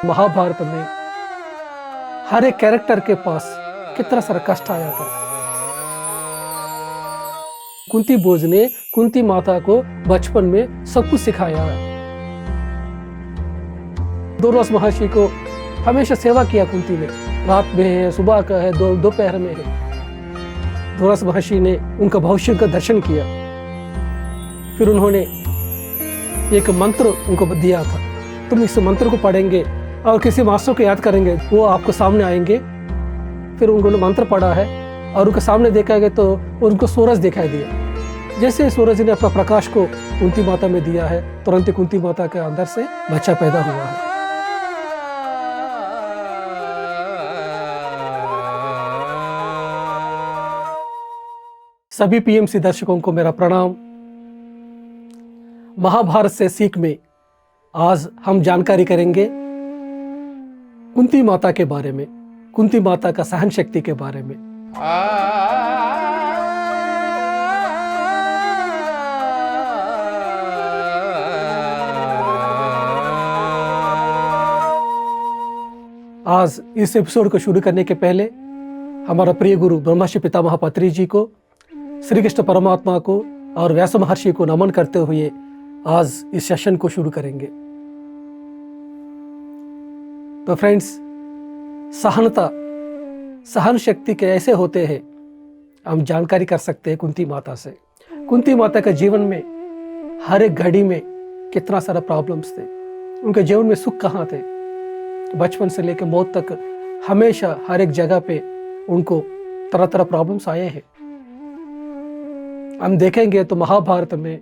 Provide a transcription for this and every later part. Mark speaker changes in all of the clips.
Speaker 1: महाभारत में हर एक कैरेक्टर के पास कितना सारा कष्ट आया था। कुंती भोज ने कुंती माता को बचपन में सब कुछ सिखाया है। दुर्वास महर्षि को हमेशा सेवा किया कुंती ने, रात में है, सुबह का है, दोपहर में है। दुर्वास महर्षि ने उनका भविष्य का दर्शन किया। फिर उन्होंने एक मंत्र उनको दिया था, तुम इस मंत्र को पढ़ेंगे और किसी मास्टर को याद करेंगे, वो आपको सामने आएंगे। फिर उन्होंने मंत्र पढ़ा है और उनके सामने देखा गया तो उनको सूरज दिखाई दिया। जैसे सूरज ने अपना प्रकाश को कुंती माता में दिया है, तुरंत ही कुंती माता के अंदर से बच्चा पैदा हुआ है। सभी पीएमसी दर्शकों को मेरा प्रणाम। महाभारत से सीख में आज हम जानकारी करेंगे कुंती माता के बारे में, कुंती माता का सहन शक्ति के बारे में। आज इस एपिसोड को शुरू करने के पहले हमारा प्रिय गुरु ब्रह्मर्षि पितामह पत्री जी को, श्री कृष्ण परमात्मा को और व्यास महर्षि को नमन करते हुए आज इस सेशन को शुरू करेंगे। तो फ्रेंड्स, सहन शक्ति कैसे होते हैं हम जानकारी कर सकते हैं कुंती माता से। कुंती माता के जीवन में हर एक घड़ी में कितना सारा प्रॉब्लम्स थे। उनके जीवन में सुख कहाँ थे। बचपन से लेकर मौत तक हमेशा हर एक जगह पे उनको तरह तरह प्रॉब्लम्स आए हैं। हम देखेंगे तो महाभारत में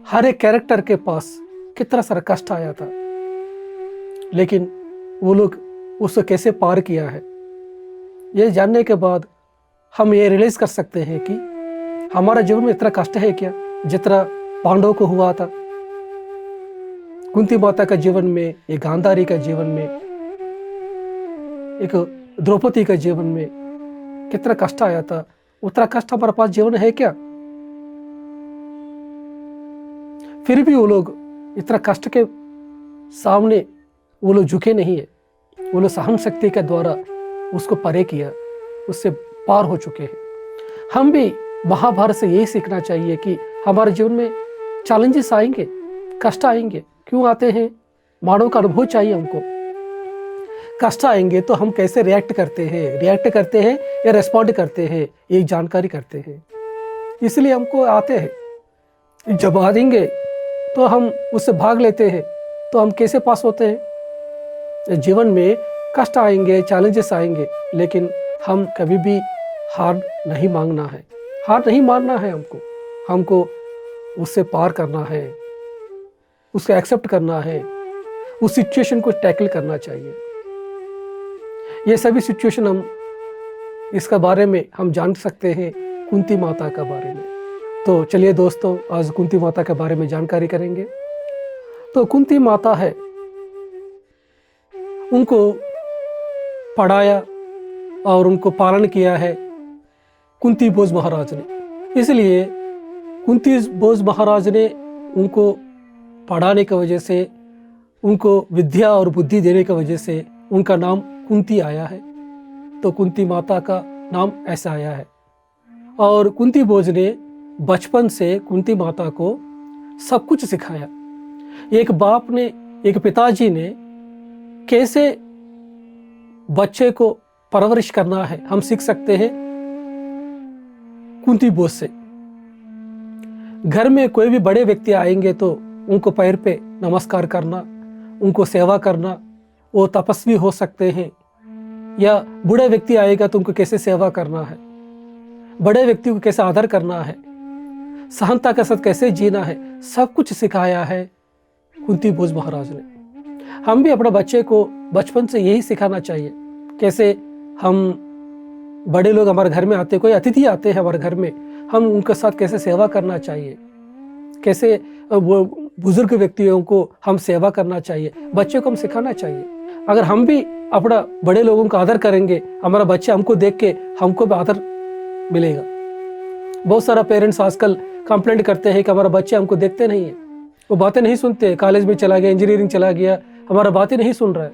Speaker 1: हर एक कैरेक्टर के पास कितना सारा कष्ट आया था, लेकिन वो लोग उसको कैसे पार किया है, ये जानने के बाद हम ये रियलाइज कर सकते हैं कि हमारा जीवन में इतना कष्ट है क्या जितना पांडवों को हुआ था। कुंती माता का जीवन में, एक गांधारी का जीवन में, एक द्रौपदी का जीवन में कितना कष्ट आया था, उतना कष्ट हमारे पास जीवन है क्या। फिर भी वो लोग इतना कष्ट के सामने वो लोग झुके नहीं है। वो लोग सहन शक्ति के द्वारा उसको परे किया, उससे पार हो चुके हैं। हम भी महाभारत से यही सीखना चाहिए कि हमारे जीवन में चैलेंजेस आएंगे, कष्ट आएंगे। क्यों आते हैं? मानव का अनुभव चाहिए हमको। कष्ट आएंगे तो हम कैसे रिएक्ट करते हैं या रेस्पॉन्ड करते हैं, एक जानकारी करते हैं। इसलिए हमको आते हैं। जब आ देंगे तो हम उससे भाग लेते हैं, तो हम कैसे पास होते हैं। जीवन में कष्ट आएंगे, चैलेंजेस आएंगे, लेकिन हम कभी भी हार नहीं मांगना है, हार नहीं मानना है। हमको उससे पार करना है, उसको एक्सेप्ट करना है, उस सिचुएशन को टैकल करना चाहिए। ये सभी सिचुएशन हम इसका बारे में हम जान सकते हैं कुंती माता का बारे में। तो चलिए दोस्तों, आज कुंती माता के बारे में जानकारी करेंगे। तो कुंती माता है, उनको पढ़ाया और उनको पालन किया है कुंती भोज महाराज ने। इसलिए कुंती भोज महाराज ने उनको पढ़ाने की वजह से, उनको विद्या और बुद्धि देने की वजह से उनका नाम कुंती आया है। तो कुंती माता का नाम ऐसा आया है। और कुंती भोज ने बचपन से कुंती माता को सब कुछ सिखाया। एक बाप ने, एक पिताजी ने कैसे बच्चे को परवरिश करना है, हम सीख सकते हैं कुंती भोज से। घर में कोई भी बड़े व्यक्ति आएंगे तो उनको पैर पे नमस्कार करना, उनको सेवा करना। वो तपस्वी हो सकते हैं, या बूढ़ा व्यक्ति आएगा तो उनको कैसे सेवा करना है, बड़े व्यक्ति को कैसे आदर करना है, सहनता के साथ कैसे जीना है, सब कुछ सिखाया है कुंती भोज महाराज ने। हम भी अपने बच्चे को बचपन से यही सिखाना चाहिए, कैसे हम बड़े लोग हमारे घर में आते, कोई अतिथि आते हैं हमारे घर में, हम उनके साथ कैसे सेवा करना चाहिए, कैसे वो बुजुर्ग व्यक्तियों को हम सेवा करना चाहिए, बच्चों को हम सिखाना चाहिए। अगर हम भी अपना बड़े लोगों का आदर करेंगे, हमारा बच्चा हमको देख के हमको भी आदर मिलेगा। बहुत सारा पेरेंट्स आजकल कंप्लेंट करते हैं कि हमारा बच्चे हमको देखते नहीं है, वो बातें नहीं सुनते, कॉलेज में चला गया, इंजीनियरिंग चला गया, हमारा बातें नहीं सुन रहा है,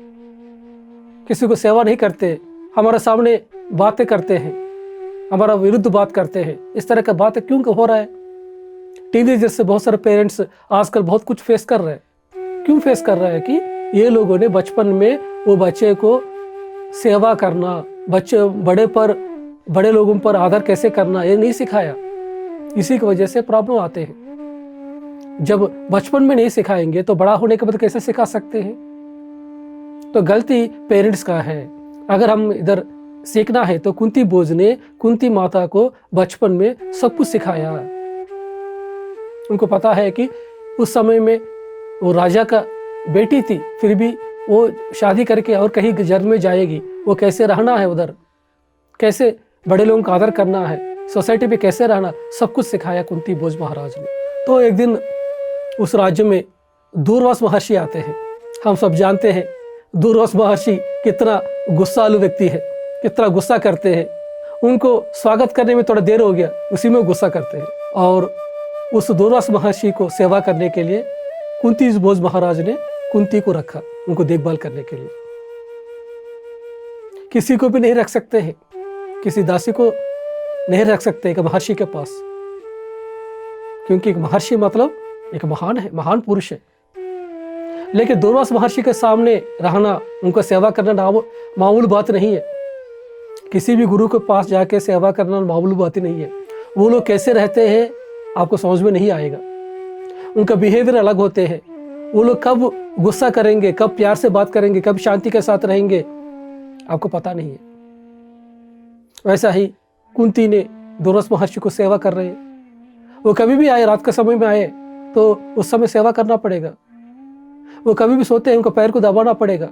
Speaker 1: किसी को सेवा नहीं करते, हमारे सामने बातें करते हैं, हमारा विरुद्ध बात करते हैं। इस तरह का बात क्यों हो रहा है? टीनेजर से बहुत सारे पेरेंट्स आजकल बहुत कुछ फेस कर रहे हैं। क्यों फेस कर रहे हैं? कि ये लोगों ने बचपन में वो बच्चे को सेवा करना, बड़े लोगों पर आदर कैसे करना, ये नहीं सिखाया। इसी की वजह से प्रॉब्लम आते हैं। जब बचपन में नहीं सिखाएंगे तो बड़ा होने के बाद कैसे सिखा सकते हैं? तो गलती पेरेंट्स का है। अगर हम इधर सीखना है तो कुंती बोझ ने कुंती माता को बचपन में सब कुछ सिखाया। उनको पता है कि उस समय में वो राजा का बेटी थी, फिर भी वो शादी करके और कहीं जन्म में जाएगी, वो कैसे रहना है उधर, कैसे बड़े लोगों का आदर करना है, सोसाइटी में कैसे रहना, सब कुछ सिखाया कुंती भोज महाराज ने। तो एक दिन उस राज्य में दूर्वास महर्षि आते हैं। हम सब जानते हैं दूर्वास महर्षि कितना गुस्सालु व्यक्ति है, कितना गुस्सा करते हैं। उनको स्वागत करने में थोड़ा देर हो गया, उसी में गुस्सा करते हैं। और उस दूर्वास महर्षि को सेवा करने के लिए कुंती भोज महाराज ने कुंती को रखा, उनको देखभाल करने के लिए। किसी को भी नहीं रख सकते हैं, किसी दासी को नहीं रख सकते एक महर्षि के पास, क्योंकि एक महर्षि मतलब एक महान है, महान पुरुष है। लेकिन दूर्वास महर्षि के सामने रहना, उनको सेवा करना मामूल बात नहीं है। किसी भी गुरु के पास जाके सेवा करना मामूल बात ही नहीं है। वो लोग कैसे रहते हैं आपको समझ में नहीं आएगा। उनका बिहेवियर अलग होते हैं। वो लोग कब गुस्सा करेंगे, कब प्यार से बात करेंगे, कब शांति के साथ रहेंगे, आपको पता नहीं है। वैसा ही कुंती ने दूर्वास महर्षि को सेवा कर रहे हैं। वो कभी भी आए, रात के समय में आए तो उस समय सेवा करना पड़ेगा। वो कभी भी सोते हैं, उनको पैर को दबाना पड़ेगा।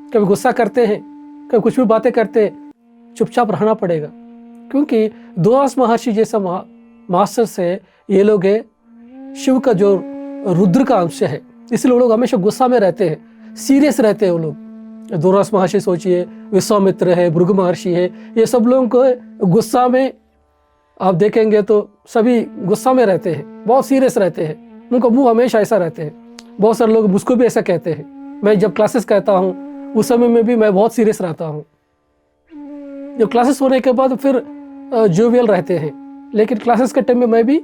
Speaker 1: कभी गुस्सा करते हैं, कभी कुछ भी बातें करते हैं, चुपचाप रहना पड़ेगा। क्योंकि दूर्वास महर्षि जैसा मास्टर से ये लोग है शिव का जो रुद्र का अंश है, इसलिए वो लोग हमेशा गुस्सा में रहते हैं, सीरियस रहते हैं वो लोग। दूर्वास महर्षि सोचिए, विश्वामित्र है, भृगु महर्षि है, ये सब लोगों को गुस्सा में आप देखेंगे तो सभी गुस्सा में रहते हैं, बहुत सीरियस रहते हैं, उनका मुंह हमेशा ऐसा रहते हैं। बहुत सारे लोग मुझको भी ऐसा कहते हैं। मैं जब क्लासेस कहता हूँ उस समय में भी मैं बहुत सीरियस रहता हूँ। जब क्लासेस होने के बाद फिर जोवियल रहते हैं, लेकिन क्लासेस के टाइम में मैं भी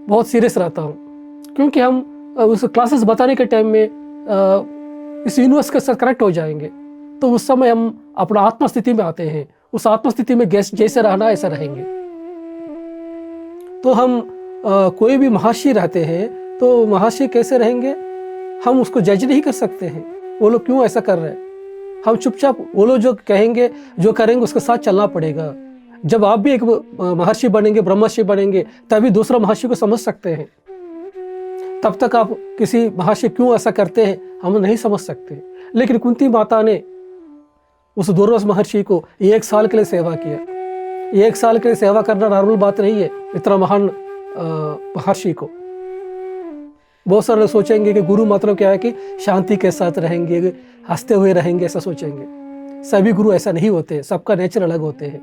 Speaker 1: बहुत सीरियस रहता हूँ। क्योंकि हम उस क्लासेस बताने के टाइम में इस यूनिवर्स के साथ कनेक्ट हो जाएंगे, तो उस समय हम अपना आत्मस्थिति में आते हैं। उस आत्मस्थिति में जैसे रहना ऐसा रहेंगे। तो हम कोई भी महर्षि रहते हैं तो महर्षि कैसे रहेंगे हम उसको जज नहीं कर सकते हैं। वो लोग क्यों ऐसा कर रहे हैं, हम चुपचाप वो लोग जो कहेंगे जो करेंगे उसके साथ चलना पड़ेगा। जब आप भी एक महर्षि बनेंगे, ब्रह्मर्षि बनेंगे, तभी दूसरा महर्षि को समझ सकते हैं। तब तक आप किसी महर्षि क्यों ऐसा करते हैं हम नहीं समझ सकते। लेकिन कुंती माता ने उस दूर्वास महर्षि को 1 साल के लिए सेवा किया। 1 साल के लिए सेवा करना नॉर्मल बात नहीं है इतना महान महर्षि को। बहुत सारे लोग सोचेंगे कि गुरु मतलब क्या है कि शांति के साथ रहेंगे, हंसते हुए रहेंगे, ऐसा सोचेंगे। सभी गुरु ऐसा नहीं होते, सबका नेचर अलग होते हैं।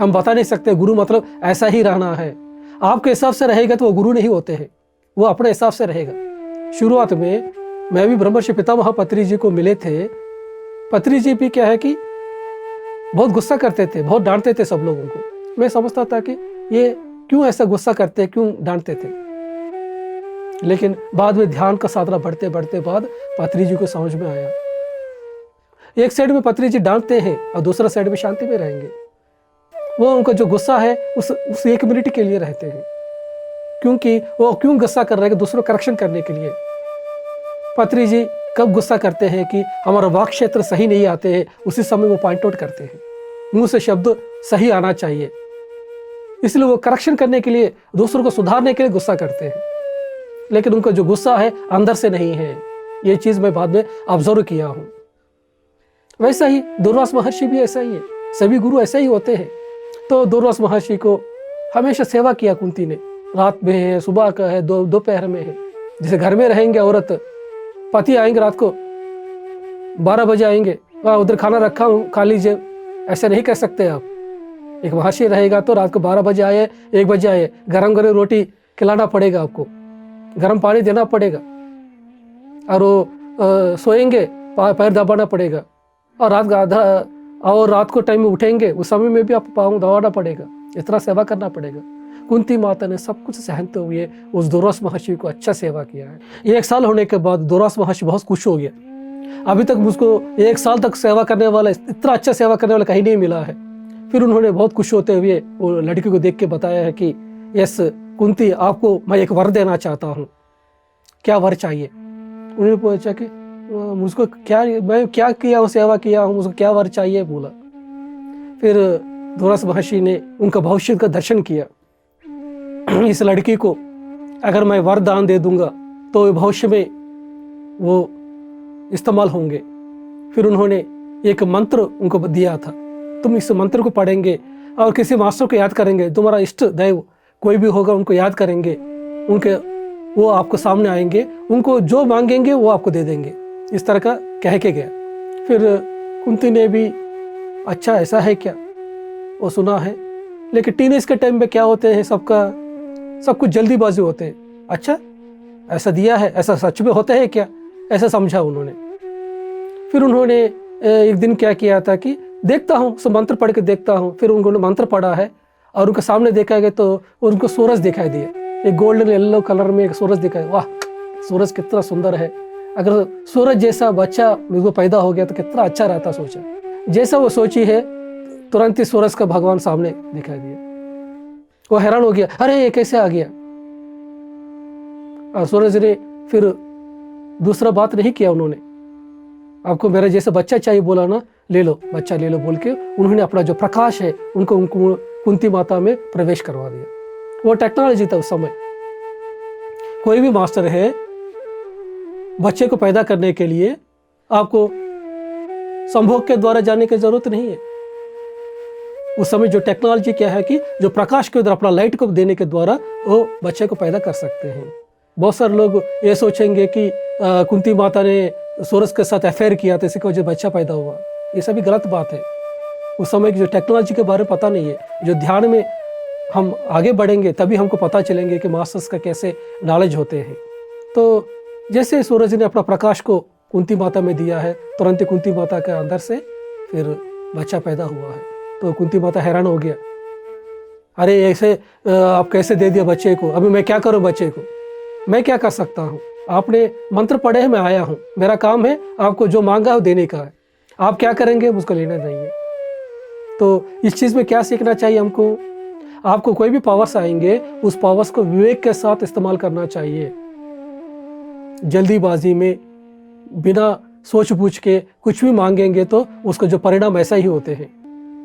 Speaker 1: हम बता नहीं सकते गुरु मतलब ऐसा ही रहना है। आपके हिसाब से रहेगा तो वो गुरु नहीं होते हैं, वो अपने हिसाब से रहेगा। शुरुआत में मैं भी ब्रह्मर्षि पितामह पत्री जी को मिले थे। पत्री जी भी क्या है कि बहुत गुस्सा करते थे, बहुत डांटते थे सब लोगों को। मैं समझता था कि ये क्यों ऐसा गुस्सा करते, क्यों डांटते थे। लेकिन बाद में ध्यान का साधना बढ़ते बढ़ते बाद पत्री जी को समझ में आया, एक साइड में पत्री जी डांटते हैं और दूसरा साइड में शांति में रहेंगे। वो उनका जो गुस्सा है उस 1 मिनट के लिए रहते हैं, क्योंकि वो क्यों गुस्सा कर रहे हैं, दूसरों को करेक्शन करने के लिए। पत्री जी कब गुस्सा करते हैं कि हमारा वाक क्षेत्र सही नहीं आते हैं, उसी समय वो पॉइंट आउट करते हैं, मुंह से शब्द सही आना चाहिए, इसलिए वो करेक्शन करने के लिए, दूसरों को सुधारने के लिए गुस्सा करते हैं। लेकिन उनका जो गुस्सा है अंदर से नहीं है। ये चीज मैं बाद में ऑब्जर्व किया हूं। वैसा ही दूर्वास महर्षि भी ऐसा ही है, सभी गुरु ऐसे ही होते हैं। तो दूर्वास महर्षि को हमेशा सेवा किया कुंती ने, रात में है, सुबह का है, दोपहर में है। जैसे घर में रहेंगे औरत, पति आएंगे रात को 12 बजे आएंगे, वहाँ उधर खाना रखा हूँ खा लीजिए, ऐसा नहीं कह सकते आप। एक महर्षि रहेगा तो रात को 12 बजे आए, 1 बजे आए, गरम गरम रोटी खिलाना पड़ेगा आपको, गर्म पानी देना पड़ेगा, और वो सोएंगे, पैर दबाना पड़ेगा, और रात को टाइम में उठेंगे, उस समय में भी आप पाँव दबाना पड़ेगा, इतना सेवा करना पड़ेगा। कुंती माता ने सब कुछ सहते हुए उस दूर्वास महर्षि को अच्छा सेवा किया है। 1 साल होने के बाद दूर्वास महर्षि बहुत खुश हो गया। अभी तक मुझको 1 साल तक सेवा करने वाला, इतना अच्छा सेवा करने वाला कहीं नहीं मिला है। फिर उन्होंने बहुत खुश होते हुए वो लड़की को देख के बताया है कि यस कुंती, आपको मैं एक वर देना चाहता हूँ, क्या वर चाहिए? उन्होंने पूछा कि मुझको क्या, मैं क्या किया हूँ, सेवा किया हूँ, मुझको क्या वर चाहिए बोला। फिर दूर्वास महर्षि ने उनका भविष्य का दर्शन किया। इस लड़की को अगर मैं वरदान दे दूंगा तो भविष्य में वो इस्तेमाल होंगे। फिर उन्होंने एक मंत्र उनको दिया था, तुम इस मंत्र को पढ़ेंगे और किसी मास्टर को याद करेंगे, तुम्हारा इष्ट दैव कोई भी होगा उनको याद करेंगे, उनके वो आपको सामने आएंगे, उनको जो मांगेंगे वो आपको दे देंगे। इस तरह का कह के गया। फिर कुंती ने भी अच्छा ऐसा है क्या, वो सुना है, लेकिन टीनेज के टाइम में क्या होते हैं, सब कुछ जल्दीबाजी होते हैं। अच्छा ऐसा दिया है, ऐसा सच में होता है क्या, ऐसा समझा उन्होंने। फिर उन्होंने एक दिन क्या किया था कि देखता हूँ, सब मंत्र पढ़ के देखता हूँ। फिर उन्होंने मंत्र पढ़ा है और उनके सामने देखा गया तो उनको सूरज दिखाई दिया, एक गोल्डन येलो कलर में एक सूरज दिखाई। वाह, सूरज कितना सुंदर है, अगर सूरज जैसा बच्चा मुझको पैदा हो गया तो कितना अच्छा रहता। सोचा, जैसा वो सोची है तुरंत ही सूरज का भगवान सामने दिखाई दिया। वो हैरान हो गया, अरे ये कैसे आ गया। और सूरज ने फिर दूसरा बात नहीं किया, उन्होंने आपको मेरा जैसा बच्चा चाहिए बोला ना, ले लो बच्चा ले लो बोल के उन्होंने अपना जो प्रकाश है उनको कुंती माता में प्रवेश करवा दिया। वो टेक्नोलॉजी था उस समय। कोई भी मास्टर है, बच्चे को पैदा करने के लिए आपको संभोग के द्वारा जाने की जरूरत नहीं है। उस समय जो टेक्नोलॉजी क्या है कि जो प्रकाश के द्वारा, अपना लाइट को देने के द्वारा वो बच्चे को पैदा कर सकते हैं। बहुत सारे लोग ये सोचेंगे कि कुंती माता ने सूरज के साथ अफेयर किया तो इसी की वजह बच्चा पैदा हुआ, ये सभी गलत बात है। उस समय की जो टेक्नोलॉजी के बारे में पता नहीं है। जो ध्यान में हम आगे बढ़ेंगे तभी हमको पता चलेंगे कि मास्टर्स का कैसे नॉलेज होते हैं। तो जैसे सूरज ने अपना प्रकाश को कुंती माता में दिया है, तुरंत ही कुंती माता के अंदर से फिर बच्चा पैदा हुआ है। तो कुंती माता हैरान हो गया, अरे ऐसे आप कैसे दे दिया बच्चे को, अभी मैं क्या करूं बच्चे को, मैं क्या कर सकता हूं, आपने मंत्र पढ़े हैं, मैं आया हूं, मेरा काम है आपको जो मांगा है वो देने का है, आप क्या करेंगे मुझको लेना नहीं है। तो इस चीज़ में क्या सीखना चाहिए हमको, आपको कोई भी पावर्स आएंगे उस पावर्स को विवेक के साथ इस्तेमाल करना चाहिए। जल्दीबाजी में बिना सोच पूछ के कुछ भी मांगेंगे तो उसका जो परिणाम ऐसा ही होते हैं।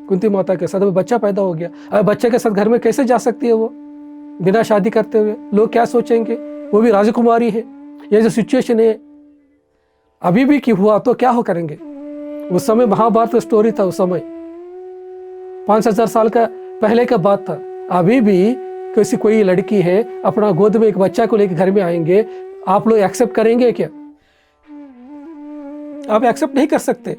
Speaker 1: कुंती माता के साथ बच्चा पैदा हो गया, अब बच्चे के साथ घर में कैसे जा सकती है वो बिना शादी करते हुए, लोग क्या सोचेंगे, वो भी राजकुमारी है। ये जो सिचुएशन है अभी भी कि हुआ तो क्या हो करेंगे। उस समय महाभारत स्टोरी था, उस समय 5,000 साल का पहले का बात था। अभी भी किसी कोई लड़की है अपना गोद में एक बच्चा को लेकर घर में आएंगे, आप लोग एक्सेप्ट करेंगे क्या? आप एक्सेप्ट नहीं कर सकते।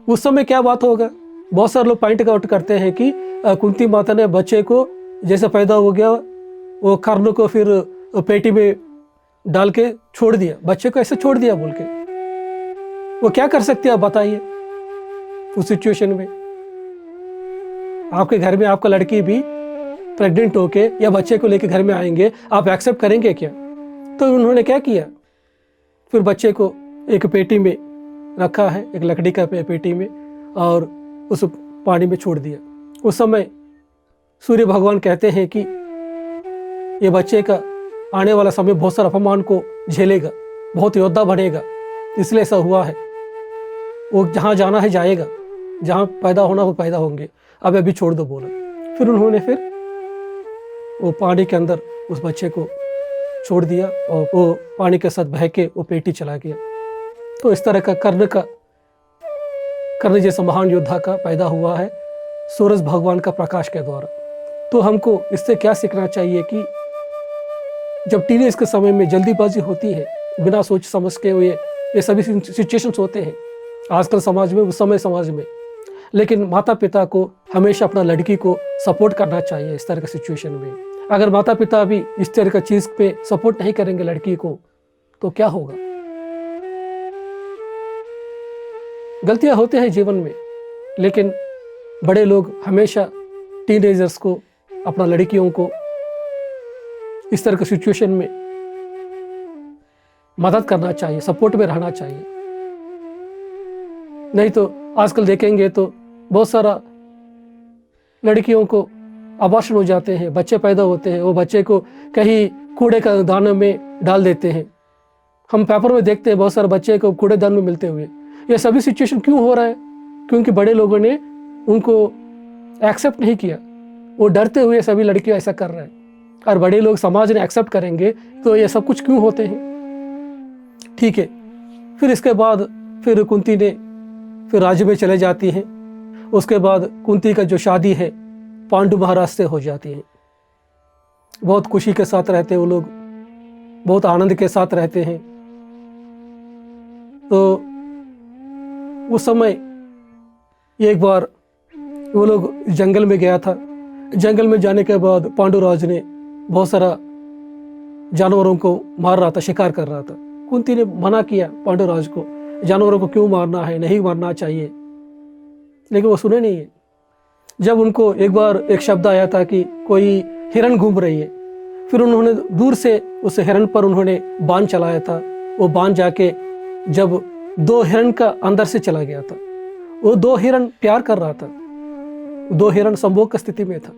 Speaker 1: उस समय क्या बात होगा। बहुत सारे लोग पॉइंट आउट करते हैं कि कुंती माता ने बच्चे को जैसे पैदा हो गया वो कर्ण को फिर पेटी में डाल के छोड़ दिया, बच्चे को ऐसे छोड़ दिया बोल के। वो क्या कर सकती है आप बताइए उस सिचुएशन में। आपके घर में आपका लड़की भी प्रेग्नेंट होके या बच्चे को लेके घर में आएंगे, आप एक्सेप्ट करेंगे क्या? तो उन्होंने क्या किया, फिर बच्चे को एक पेटी में रखा है, एक लकड़ी का पेटी में, और उस पानी में छोड़ दिया। उस समय सूर्य भगवान कहते हैं कि ये बच्चे का आने वाला समय बहुत सारा अपमान को झेलेगा, बहुत योद्धा बनेगा, इसलिए ऐसा हुआ है। वो जहाँ जाना है जाएगा, जहाँ पैदा होना वो पैदा होंगे, अब अभी छोड़ दो बोला। फिर उन्होंने फिर वो पानी के अंदर उस बच्चे को छोड़ दिया और वो पानी के साथ बह के वो पेटी चला गया। तो इस तरह का कर्ण जैसा महान योद्धा का पैदा हुआ है सूरज भगवान का प्रकाश के द्वारा। तो हमको इससे क्या सीखना चाहिए कि जब टीनेज के समय में जल्दीबाजी होती है, बिना सोच समझ के ये सभी सिचुएशंस होते हैं आजकल समाज में, उस समय समाज में, लेकिन माता पिता को हमेशा अपना लड़की को सपोर्ट करना चाहिए इस तरह के सिचुएशन में। अगर माता पिता भी इस तरह का चीज़ पे सपोर्ट नहीं करेंगे लड़की को तो क्या होगा। गलतियां होते हैं जीवन में, लेकिन बड़े लोग हमेशा टीनेजर्स को, अपना लड़कियों को इस तरह के सिचुएशन में मदद करना चाहिए, सपोर्ट में रहना चाहिए। नहीं तो आजकल देखेंगे तो बहुत सारा लड़कियों को अबॉर्शन हो जाते हैं, बच्चे पैदा होते हैं, वो बच्चे को कहीं कूड़े का दान में डाल देते हैं। हम पेपर में देखते हैं बहुत सारे बच्चे को कूड़ेदान में मिलते हुए। ये सभी सिचुएशन क्यों हो रहा है? क्योंकि बड़े लोगों ने उनको एक्सेप्ट नहीं किया, वो डरते हुए सभी लड़कियां ऐसा कर रहे हैं। और बड़े लोग समाज ने एक्सेप्ट करेंगे तो ये सब कुछ क्यों होते हैं? ठीक है, फिर इसके बाद फिर कुंती ने फिर राज्य में चले जाती हैं। उसके बाद कुंती का जो शादी है पांडु महाराज से हो जाती है। बहुत खुशी के साथ रहते हैं वो लोग, बहुत आनंद के साथ रहते हैं। तो उस समय एक बार वो लोग जंगल में गया था। जंगल में जाने के बाद पांडुराज ने बहुत सारा जानवरों को मार रहा था, शिकार कर रहा था। कुंती ने मना किया पांडुराज को, जानवरों को क्यों मारना है, नहीं मारना चाहिए, लेकिन वो सुने नहीं है। जब उनको एक बार एक शब्द आया था कि कोई हिरन घूम रही है, फिर उन्होंने दूर से उस हिरन पर उन्होंने बाण चलाया था। वो बाण जाके जब 2 हिरन का अंदर से चला गया था, वो 2 हिरन प्यार कर रहा था, 2 हिरन संभोग की स्थिति में था।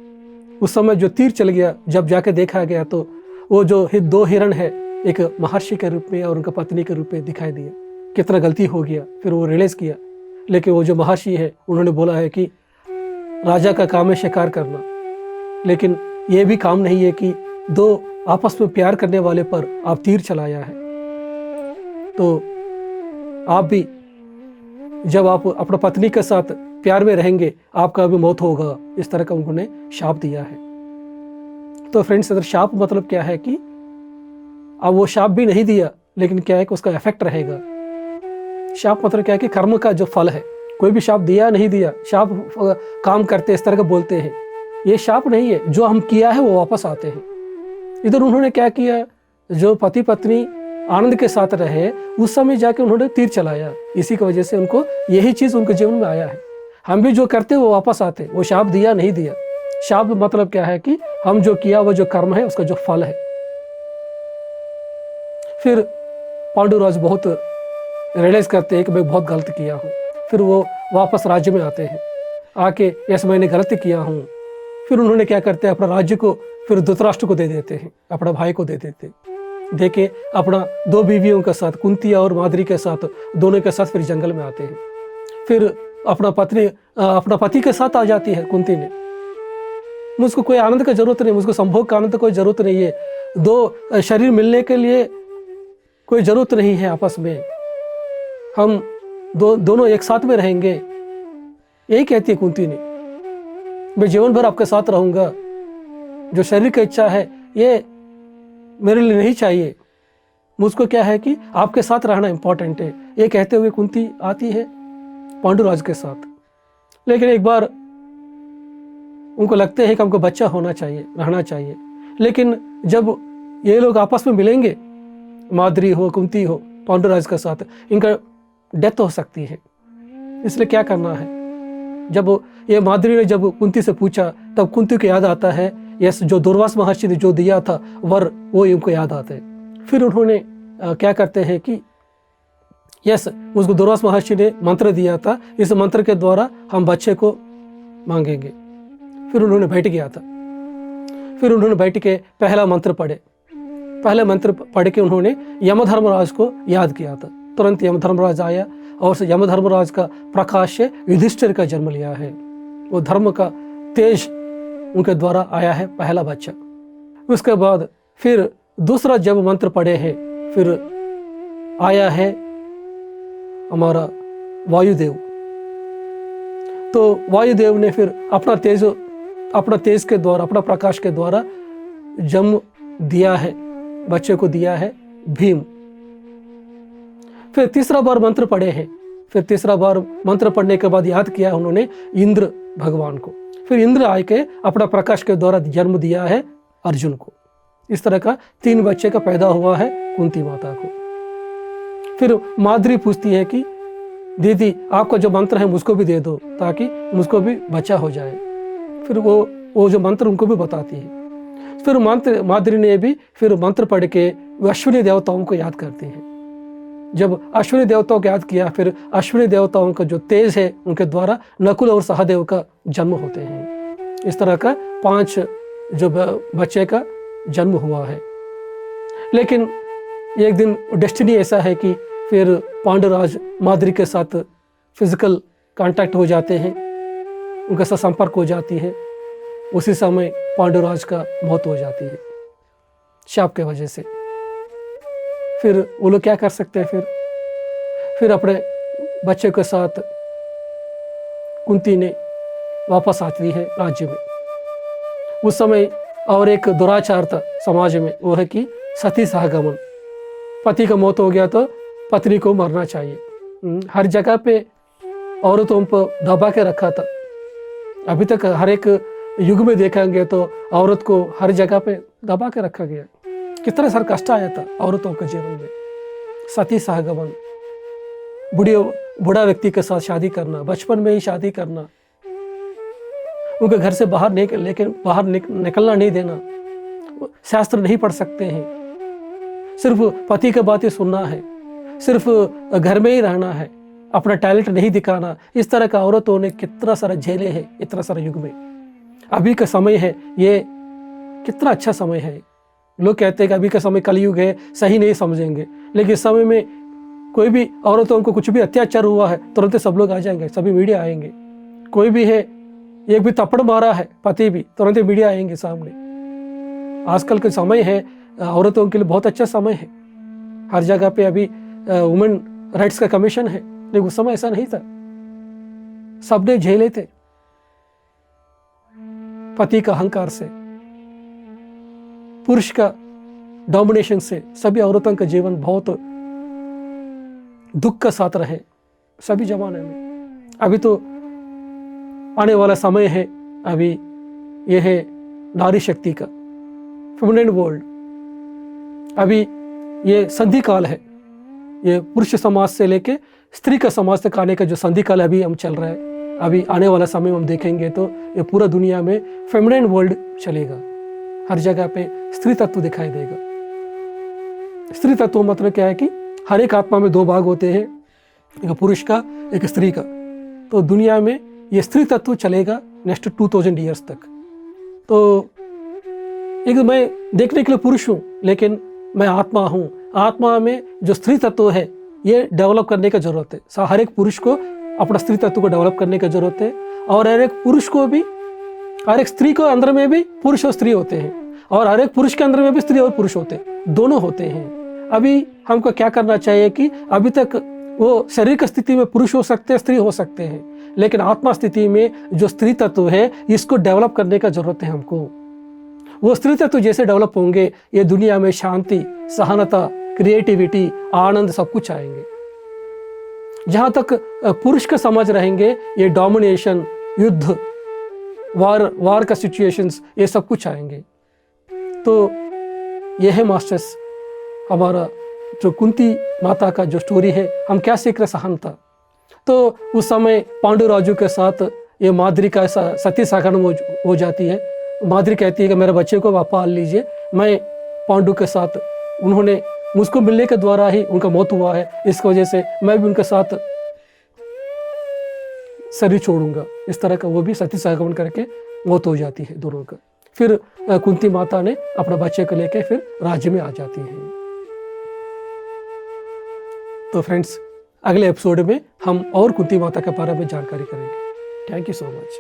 Speaker 1: उस समय जो तीर चल गया, जब जाके देखा गया तो वो जो 2 हिरन है एक महर्षि के रूप में और उनका पत्नी के रूप में दिखाई दिया। कितना गलती हो गया, फिर वो रियलाइज किया। लेकिन वो जो महर्षि है उन्होंने बोला है कि राजा का काम है शिकार करना, लेकिन ये भी काम नहीं है कि 2 आपस में प्यार करने वाले पर आप तीर चलाया है। तो आप भी जब आप अपना पत्नी के साथ प्यार में रहेंगे आपका भी मौत होगा, इस तरह का उन्होंने शाप दिया है। तो फ्रेंड्स, अगर शाप मतलब क्या है कि अब वो शाप भी नहीं दिया, लेकिन क्या है कि उसका इफेक्ट रहेगा। शाप मतलब क्या है कि कर्म का जो फल है। कोई भी शाप दिया नहीं दिया, शाप काम करते इस तरह का बोलते हैं, ये शाप नहीं है। जो हम किया है वो वापस आते हैं। इधर उन्होंने क्या किया, जो पति पत्नी आनंद के साथ रहे उस समय जाके उन्होंने तीर चलाया। इसी की वजह से उनको यही चीज उनके जीवन में आया है। हम भी जो करते वो वापस आते, वो शाप दिया नहीं दिया। शाप मतलब क्या है कि हम जो किया वो जो कर्म है उसका जो फल है। फिर पांडुराज बहुत रियलाइज करते हैं कि मैं बहुत गलत किया हूँ। फिर वो वापस राज्य में आते हैं, आके यस मैंने गलती किया हूँ। फिर उन्होंने क्या करते हैं, अपना राज्य को फिर धृतराष्ट्र को दे देते हैं, अपना भाई को दे देते हैं। देखे अपना 2 बीवियों के साथ, कुंती और माद्री के साथ, दोनों के साथ फिर जंगल में आते हैं। फिर अपना पति के साथ आ जाती है कुंती ने। मुझको कोई आनंद का जरूरत नहीं, मुझको संभोग का आनंद कोई जरूरत नहीं है, 2 शरीर मिलने के लिए कोई जरूरत नहीं है। आपस में हम दोनों एक साथ में रहेंगे, यही कहती है कुंती ने। मैं जीवन भर आपके साथ रहूंगा, जो शरीर की इच्छा है ये मेरे लिए नहीं चाहिए, मुझको क्या है कि आपके साथ रहना इंपॉर्टेंट है। ये कहते हुए कुंती आती है पांडुराज के साथ। लेकिन एक बार उनको लगते हैं कि हमको बच्चा होना चाहिए, रहना चाहिए। लेकिन जब ये लोग आपस में मिलेंगे, माद्री हो, कुंती हो, पांडुराज के साथ, इनका डेथ हो सकती है। इसलिए क्या करना है, जब ये माद्री ने जब कुंती से पूछा तब कुंती को याद आता है यस जो दुर्वास महर्षि ने जो दिया था वर, वो इनको याद आते हैं। फिर उन्होंने क्या करते हैं कि यस मुझको दुर्वास महर्षि ने मंत्र दिया था, इस मंत्र के द्वारा हम बच्चे को मांगेंगे। फिर उन्होंने बैठ गया था। फिर उन्होंने बैठ के पहला मंत्र पढ़े। पहले मंत्र पढ़ के उन्होंने यमधर्मराज को याद किया था। तुरंत यमधर्मराज आया और यमधर्मराज का प्रकाश से युधिष्ठिर का जन्म लिया है। वो धर्म का तेज उनके द्वारा आया है पहला बच्चा। उसके बाद फिर दूसरा जब मंत्र पढ़े हैं, फिर आया है हमारा वायुदेव। तो वायुदेव ने फिर अपना तेज के द्वारा, अपना प्रकाश के द्वारा जन्म दिया है, बच्चे को दिया है भीम। फिर तीसरा बार मंत्र पढ़े हैं, फिर तीसरा बार मंत्र पढ़ने के बाद याद किया उन्होंने इंद्र भगवान को। फिर इंद्र आके अपना प्रकाश के द्वारा जन्म दिया है अर्जुन को। इस तरह का 3 बच्चे का पैदा हुआ है कुंती माता को। फिर माद्री पूछती है कि दीदी आपका जो मंत्र है मुझको भी दे दो ताकि मुझको भी बच्चा हो जाए। फिर वो जो मंत्र उनको भी बताती है। फिर माद्री ने भी फिर मंत्र पढ़ के अश्विनी देवताओं को याद करती है। जब अश्विनी देवताओं को याद किया, फिर अश्विनी देवताओं का जो तेज है उनके द्वारा नकुल और सहदेव का जन्म होते हैं। इस तरह का 5 जो बच्चे का जन्म हुआ है। लेकिन एक दिन डेस्टिनी ऐसा है कि फिर पांडुराज माद्री के साथ फिजिकल कांटेक्ट हो जाते हैं, उनके साथ संपर्क हो जाती है। उसी समय पांडुराज का मौत हो जाती है शाप के वजह से। फिर वो लोग क्या कर सकते हैं, फिर अपने बच्चे के साथ कुंती ने वापस आती है राज्य में। उस समय और एक दुराचार था समाज में, वो है कि सती सहगमन। पति का मौत हो गया तो पत्नी को मरना चाहिए। हर जगह पे औरतों पर दबा के रखा था। अभी तक हर एक युग में देखेंगे तो औरत को हर जगह पे दबा के रखा गया। कितना सारा कष्ट आया था औरतों के जीवन में। सती सहगमन, बूढ़ा व्यक्ति के साथ शादी करना, बचपन में ही शादी करना, उनके घर से बाहर निकलना नहीं देना, शास्त्र नहीं पढ़ सकते हैं, सिर्फ पति की बातें सुनना है, सिर्फ घर में ही रहना है, अपना टैलेंट नहीं दिखाना। इस तरह का औरतों ने कितना सारा झेले है इतना सारा युग में। अभी का समय है ये कितना अच्छा समय है। लोग कहते हैं कि अभी का समय कलयुग है, सही नहीं समझेंगे, लेकिन इस समय में कोई भी औरतों को कुछ भी अत्याचार हुआ है तुरंत सब लोग आ जाएंगे, सभी मीडिया आएंगे। कोई भी है, एक भी थप्पड़ मारा है पति भी, तुरंत मीडिया आएंगे सामने। आजकल का समय है औरतों के लिए बहुत अच्छा समय है। हर जगह पे अभी वुमेन राइट्स का कमीशन है, लेकिन उस समय ऐसा नहीं था। सबने झेले थे पति का अहंकार से, पुरुष का डोमिनेशन से। सभी औरतों का जीवन बहुत दुख का साथ रहे सभी जमाने में। अभी तो आने वाला समय है, अभी यह है नारी शक्ति का फेमिनिन वर्ल्ड। अभी ये संधि काल है, ये पुरुष समाज से लेके स्त्री का समाज तक आने का जो संधि काल अभी हम चल रहा है। अभी आने वाला समय हम देखेंगे तो ये पूरा दुनिया में फेमिनिन वर्ल्ड चलेगा। हर जगह पे स्त्री तत्व दिखाई देगा। स्त्री तत्व मतलब क्या है कि हर एक आत्मा में 2 भाग होते हैं, एक पुरुष का एक स्त्री का। तो दुनिया में ये स्त्री तत्व चलेगा नेक्स्ट 2000 ईयर्स तक। तो एक मैं देखने के लिए पुरुष हूँ, लेकिन मैं आत्मा हूँ। आत्मा में जो स्त्री तत्व है ये डेवलप करने की जरूरत है। हर एक पुरुष को अपना स्त्री तत्व को डेवलप करने की जरूरत है, और हर एक पुरुष को भी, हर एक स्त्री को अंदर में भी पुरुष और स्त्री होते हैं, और हर एक पुरुष के अंदर में भी स्त्री और पुरुष होते हैं, दोनों होते हैं। अभी हमको क्या करना चाहिए कि अभी तक वो शारीरिक स्थिति में पुरुष हो सकते हैं, स्त्री हो सकते हैं, लेकिन आत्मा स्थिति में जो स्त्री तत्व है इसको डेवलप करने का जरूरत है हमको। वो स्त्री तत्व जैसे डेवलप होंगे, ये दुनिया में शांति, सहनता, क्रिएटिविटी, आनंद सब कुछ आएंगे। जहां तक पुरुष का समाज रहेंगे, ये डोमिनेशन, युद्ध, वार का सिचुएशंस, ये सब कुछ आएंगे। तो ये है मास्टर्स हमारा जो कुंती माता का जो स्टोरी है। हम क्या सीख रहे, सहनता। तो उस समय पांडुराजू के साथ ये माद्री का सती सहगमन हो जाती है। माद्री कहती है कि मेरे बच्चे को आप पाल लीजिए। मैं पांडु के साथ, उन्होंने मुझको मिलने के द्वारा ही उनका मौत हुआ है, इस वजह से मैं भी उनके साथ शरीर छोड़ूंगा। इस तरह का वो भी सती सहगमन करके मौत हो जाती है दोनों का। फिर कुंती माता ने अपना बच्चे को लेकर फिर राज्य में आ जाती है। तो फ्रेंड्स, अगले एपिसोड में हम और कुंती माता के बारे में जानकारी करेंगे। Thank you so much.